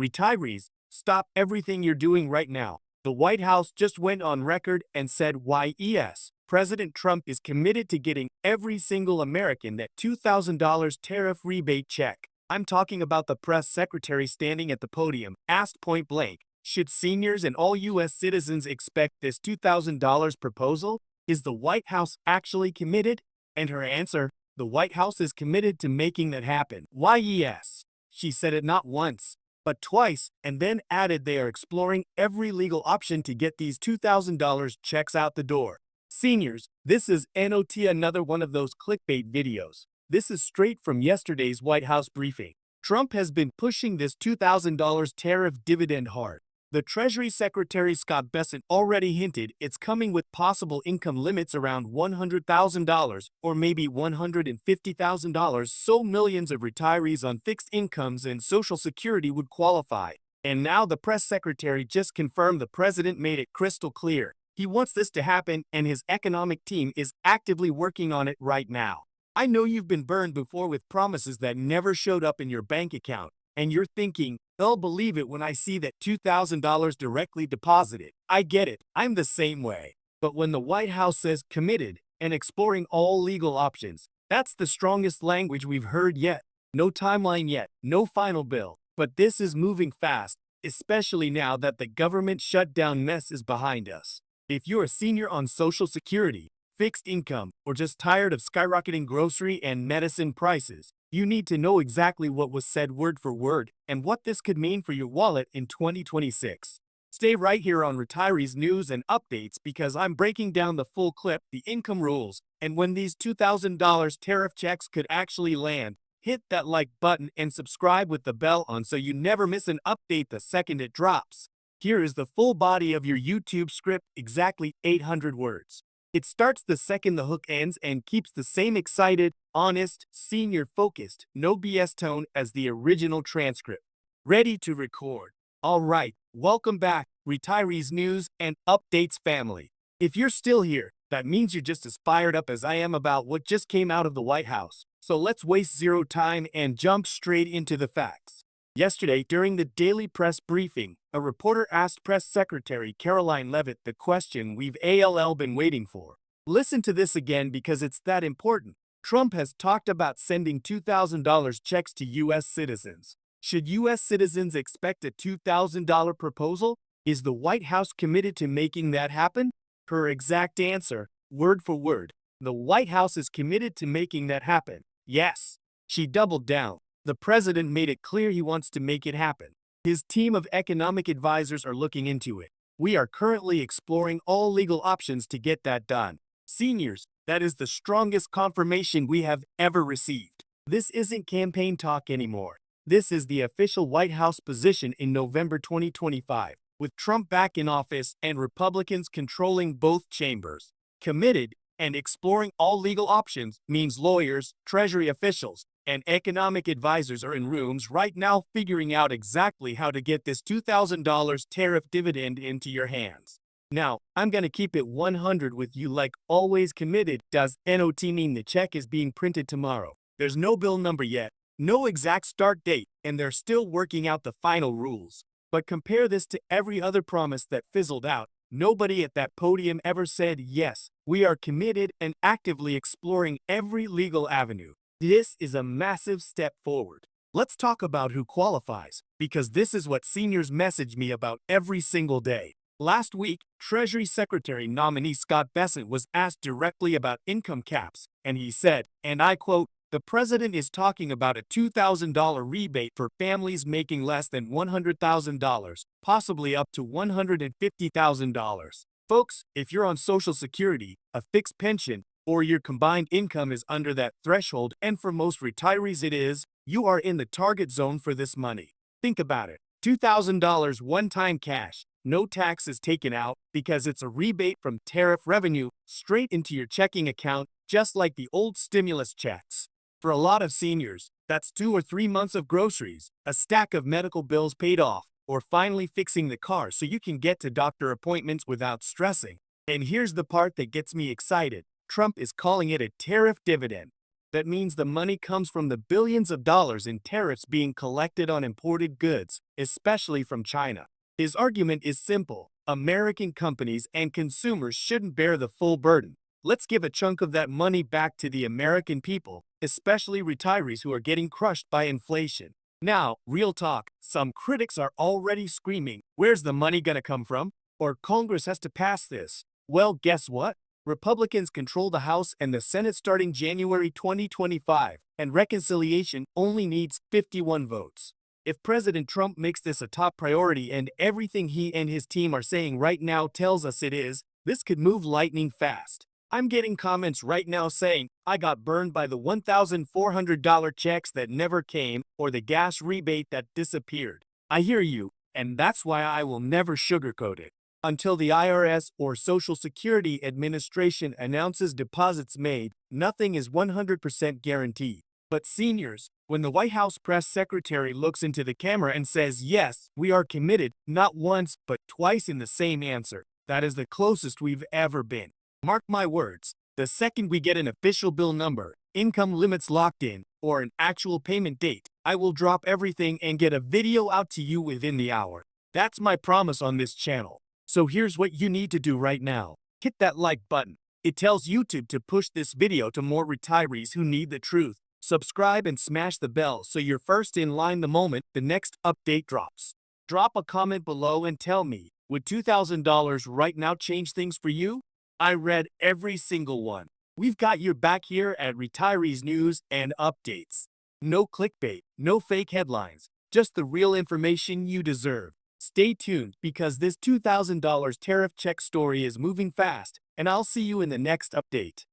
Retirees, stop everything you're doing right now. The White House just went on record and said, yes, President Trump is committed to getting every single American that $2,000 tariff rebate check. I'm talking about the press secretary standing at the podium, asked point blank, should seniors and all U.S. citizens expect this $2,000 proposal? Is the White House actually committed? And her answer, the White House is committed to making that happen. Yes. She said it not once, but twice, and then added they are exploring every legal option to get these $2,000 checks out the door. Seniors, this is not another one of those clickbait videos. This is straight from yesterday's White House briefing. Trump has been pushing this $2,000 tariff dividend hard. The Treasury Secretary Scott Bessent already hinted it's coming with possible income limits around $100,000 or maybe $150,000, so millions of retirees on fixed incomes and Social Security would qualify. And now the press secretary just confirmed the president made it crystal clear. He wants this to happen and his economic team is actively working on it right now. I know you've been burned before with promises that never showed up in your bank account, and you're thinking, they'll believe it when I see that $2,000 directly deposited. I get it, I'm the same way. But when the White House says committed and exploring all legal options, that's the strongest language we've heard yet. No timeline yet, no final bill, but this is moving fast, especially now that the government shutdown mess is behind us. If you're a senior on Social Security, fixed income, or just tired of skyrocketing grocery and medicine prices, you need to know exactly what was said word for word and what this could mean for your wallet in 2026. Stay right here on Retirees News and Updates because I'm breaking down the full clip, the income rules, and when these $2,000 tariff checks could actually land. Hit that like button and subscribe with the bell on so you never miss an update the second it drops. Here is the full body of your YouTube script, exactly 800 words. It starts the second the hook ends and keeps the same excited, honest, senior-focused, no BS tone as the original transcript. Ready to record. All right, welcome back, Retirees News and Updates family. If you're still here, that means you're just as fired up as I am about what just came out of the White House. So let's waste zero time and jump straight into the facts. Yesterday, during the daily press briefing, a reporter asked Press Secretary Caroline Leavitt the question we've all been waiting for. Listen to this again because it's that important. Trump has talked about sending $2,000 checks to U.S. citizens. Should U.S. citizens expect a $2,000 proposal? Is the White House committed to making that happen? Her exact answer, word for word, the White House is committed to making that happen. Yes. She doubled down. The president made it clear he wants to make it happen. His team of economic advisors are looking into it. We are currently exploring all legal options to get that done. Seniors, that is the strongest confirmation we have ever received. This isn't campaign talk anymore. This is the official White House position in November 2025, with Trump back in office and Republicans controlling both chambers. Committed and exploring all legal options means lawyers, Treasury officials, and economic advisors are in rooms right now figuring out exactly how to get this $2,000 tariff dividend into your hands. Now, I'm going to keep it 100 with you like always. Committed does not mean the check is being printed tomorrow. There's no bill number yet, no exact start date, and they're still working out the final rules. But compare this to every other promise that fizzled out. Nobody at that podium ever said, yes, we are committed and actively exploring every legal avenue. This is a massive step forward. Let's talk about who qualifies, because this is what seniors message me about every single day. Last week, Treasury Secretary nominee Scott Bessent was asked directly about income caps, and he said, and I quote, "The president is talking about a $2,000 rebate for families making less than $100,000, possibly up to $150,000. Folks, if you're on Social Security, a fixed pension, or your combined income is under that threshold, and for most retirees it is, you are in the target zone for this money. Think about it. $2,000 one-time cash, no taxes taken out because it's a rebate from tariff revenue straight into your checking account, just like the old stimulus checks. For a lot of seniors, that's 2 or 3 months of groceries, a stack of medical bills paid off, or finally fixing the car so you can get to doctor appointments without stressing. And here's the part that gets me excited. Trump is calling it a tariff dividend. That means the money comes from the billions of dollars in tariffs being collected on imported goods, especially from China. His argument is simple. American companies and consumers shouldn't bear the full burden. Let's give a chunk of that money back to the American people, especially retirees who are getting crushed by inflation. Now, real talk, some critics are already screaming, where's the money gonna come from? Or Congress has to pass this. Well, guess what? Republicans control the House and the Senate starting January 2025, and reconciliation only needs 51 votes. If President Trump makes this a top priority and everything he and his team are saying right now tells us it is, this could move lightning fast. I'm getting comments right now saying, I got burned by the $1,400 checks that never came or the gas rebate that disappeared. I hear you, and that's why I will never sugarcoat it. Until the IRS or Social Security Administration announces deposits made, nothing is 100% guaranteed. But seniors, when the White House press secretary looks into the camera and says, yes, we are committed, not once, but twice in the same answer, that is the closest we've ever been. Mark my words, the second we get an official bill number, income limits locked in, or an actual payment date, I will drop everything and get a video out to you within the hour. That's my promise on this channel. So here's what you need to do right now. Hit that like button. It tells YouTube to push this video to more retirees who need the truth. Subscribe and smash the bell so you're first in line the moment the next update drops. Drop a comment below and tell me, would $2,000 right now change things for you? I read every single one. We've got your back here at Retirees News and Updates. No clickbait, no fake headlines, just the real information you deserve. Stay tuned because this $2,000 tariff check story is moving fast, and I'll see you in the next update.